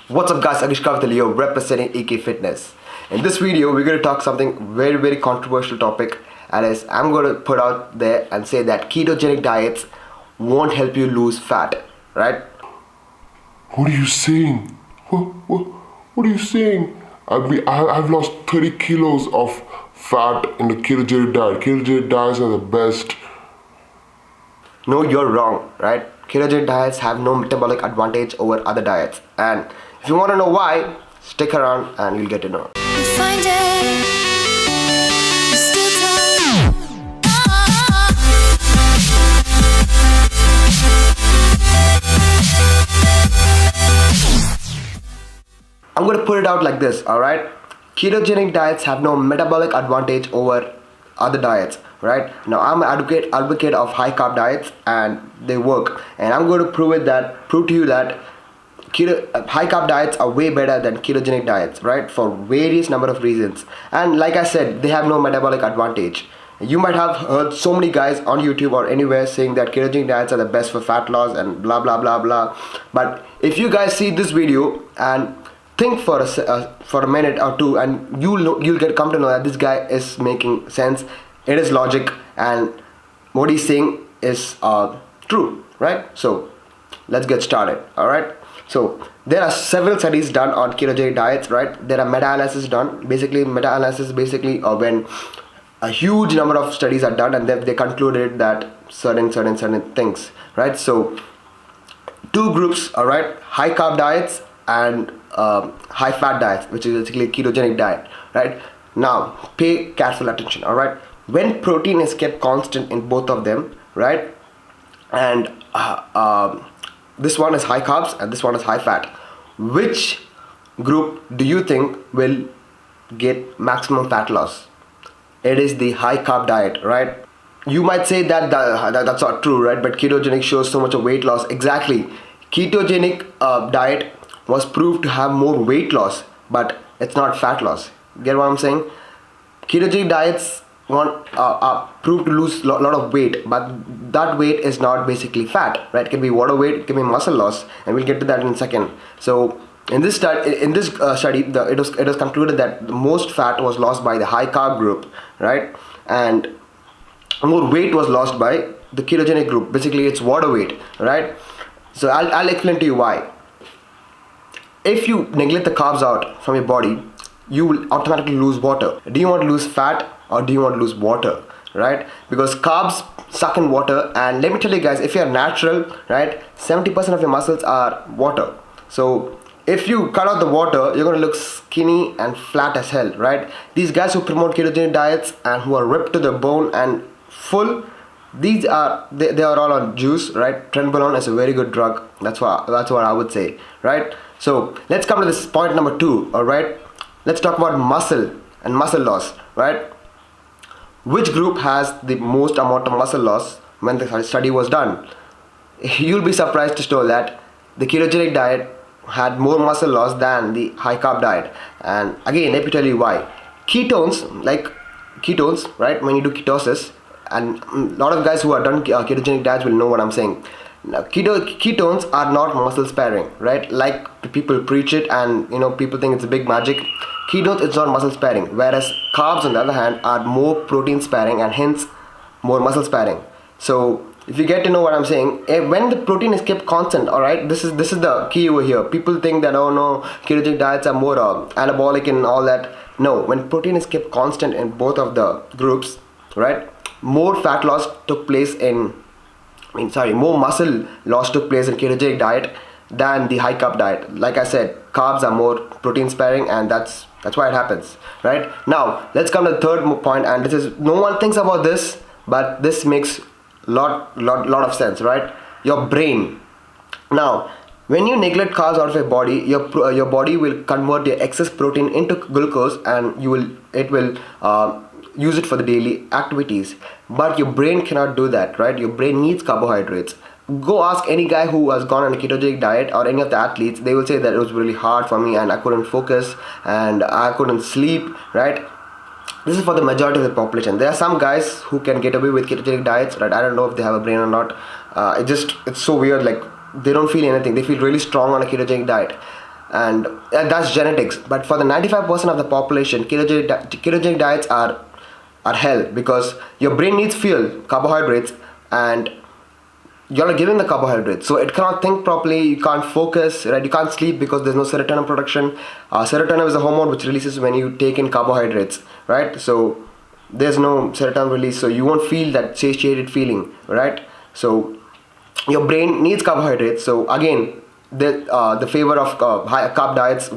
What's up guys, agish here representing AK Fitness. In this video we're going to talk something very controversial topic, and is I'm going to put out there and say that ketogenic diets won't help you lose fat, right? What are you saying? What are you saying? I've lost 30 kilos of fat in the ketogenic diet. Ketogenic diets are the best. No, you're wrong, right? Ketogenic diets have no metabolic advantage over other diets, and if you want to know why, stick around and you'll get to know. I'm going to put it out like this, alright? Ketogenic diets have no metabolic advantage over other diets, right? Now I'm an advocate of high carb diets, and they work, and I'm going to prove to you that high carb diets are way better than ketogenic diets, right? For various number of reasons. And like I said, they have no metabolic advantage. You might have heard so many guys on YouTube or anywhere saying that ketogenic diets are the best for fat loss and blah blah blah blah. But if you guys see this video and think for a minute or two, and you'll come to know that this guy is making sense. It is logic, and what he's saying is true, right? So let's get started, alright? So there are several studies done on ketogenic diets, right? There are meta-analysis done. Meta-analysis when a huge number of studies are done, and they concluded that certain things, right? So two groups, alright? High carb diets and high fat diets, which is basically ketogenic diet, right? Now pay careful attention, alright? When protein is kept constant in both of them, right? And this one is high carbs and this one is high fat, which group do you think will get maximum fat loss? It is the high carb diet, right? You might say that's not true, right? But ketogenic shows so much of weight loss. Exactly. Ketogenic diet was proved to have more weight loss, but it's not fat loss. Get what I'm saying? Ketogenic diets are proved to lose lot of weight, but that weight is not basically fat, right? It can be water weight, it can be muscle loss, and we'll get to that in a second. So in this study, it was concluded that the most fat was lost by the high carb group, right? And more weight was lost by the ketogenic group. Basically, it's water weight, right? So I'll explain to you why. If you neglect the carbs out from your body, you will automatically lose water. Do you want to lose fat or do you want to lose water, right? Because carbs suck in water, and let me tell you guys, if you're natural, right, 70% of your muscles are water. So if you cut out the water, you're going to look skinny and flat as hell, right? These guys who promote ketogenic diets and who are ripped to the bone and full, they are all on juice, right? Trenbolone is a very good drug. That's what I would say, right? So let's come to this point number 2, all right? Let's talk about muscle and muscle loss, right? Which group has the most amount of muscle loss when the study was done? You'll be surprised to know that the ketogenic diet had more muscle loss than the high carb diet. And again, let me tell you why. Ketones, right? When you do ketosis, and a lot of guys who have done ketogenic diets will know what I'm saying. Now, ketones are not muscle sparing, right? Like people preach it, and people think it's a big magic. Ketones, it's not muscle sparing, whereas carbs on the other hand are more protein sparing and hence more muscle sparing. So if you get to know what I'm saying, when the protein is kept constant, all right, this is the key over here. People think that, oh no, ketogenic diets are more anabolic and all that. No, when protein is kept constant in both of the groups, right, more fat loss took place more muscle loss took place in ketogenic diet than the high carb diet. Like I said, carbs are more protein sparing, and that's why it happens, right? Now let's come to the third point, and this is, no one thinks about this, but this makes lot of sense, right? Your brain. Now when you neglect carbs out of your body, your body will convert your excess protein into glucose, and it will use it for the daily activities. But your brain cannot do that, right? Your brain needs carbohydrates. Go ask any guy who has gone on a ketogenic diet, or any of the athletes. They will say that it was really hard for me, and I couldn't focus, and I couldn't sleep, right? This is for the majority of the population. There are some guys who can get away with ketogenic diets, right? I don't know if they have a brain or not. It's so weird, like they don't feel anything. They feel really strong on a ketogenic diet. and that's genetics. But for the 95% of the population, ketogenic diets are hell, because your brain needs fuel, carbohydrates, and you're not giving the carbohydrates, so it cannot think properly, you can't focus, right? You can't sleep because there's no serotonin production. Serotonin is a hormone which releases when you take in carbohydrates, right? So there's no serotonin release, so you won't feel that satiated feeling, right? So your brain needs carbohydrates. So again, the favor of high carb diets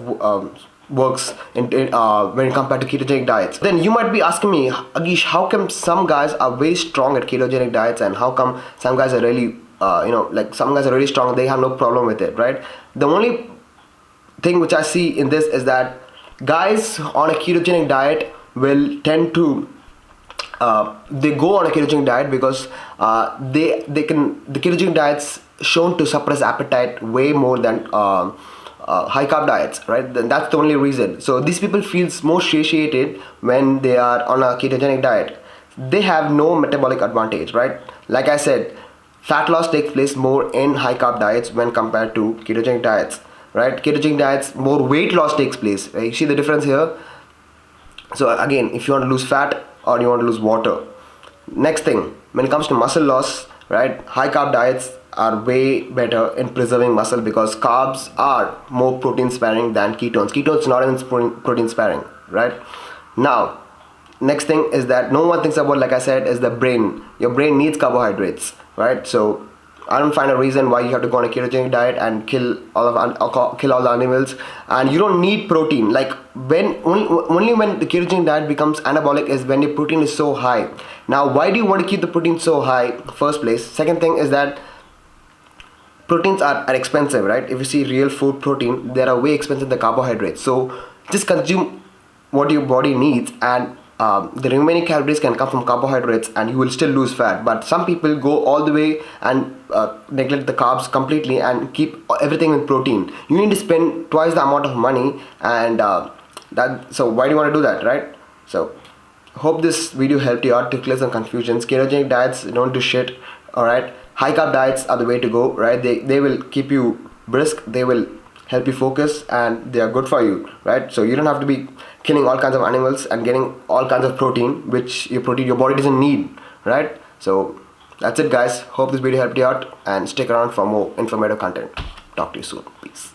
works when compared to ketogenic diets. Then you might be asking me, Agish, how come some guys are very strong at ketogenic diets, and how come some guys are really like some guys are really strong, they have no problem with it, right? The only thing which I see in this is that guys on a ketogenic diet will tend to they go on a ketogenic diet because they can, the ketogenic diets shown to suppress appetite way more than high carb diets, right? Then that's the only reason. So these people feels more satiated when they are on a ketogenic diet. They have no metabolic advantage, right? Like I said, fat loss takes place more in high carb diets when compared to ketogenic diets, right? Ketogenic diets, more weight loss takes place, right? You see the difference here? So again, if you want to lose fat or you want to lose water. Next thing, when it comes to muscle loss, right, high carb diets are way better in preserving muscle because carbs are more protein sparing than ketones. Ketones not even protein sparing, right? Now, next thing is that no one thinks about, like I said, is the brain. Your brain needs carbohydrates, right? So I don't find a reason why you have to go on a ketogenic diet and kill all the animals, and you don't need protein. Like when only when the ketogenic diet becomes anabolic is when the protein is so high. Now, why do you want to keep the protein so high first place? Second thing is that proteins are expensive, right? If you see real food protein, they are way expensive than carbohydrates. So just consume what your body needs, and the remaining calories can come from carbohydrates, and you will still lose fat. But some people go all the way and neglect the carbs completely and keep everything with protein. You need to spend twice the amount of money, and so why do you want to do that, right? So hope this video helped you out to clear some confusions. Ketogenic diets don't do shit, all right? High carb diets are the way to go, right? They will keep you brisk, they will help you focus, and they are good for you, right? So you don't have to be killing all kinds of animals and getting all kinds of protein, which your body doesn't need, right? So that's it, guys. Hope this video helped you out, and stick around for more informative content. Talk to you soon. Peace.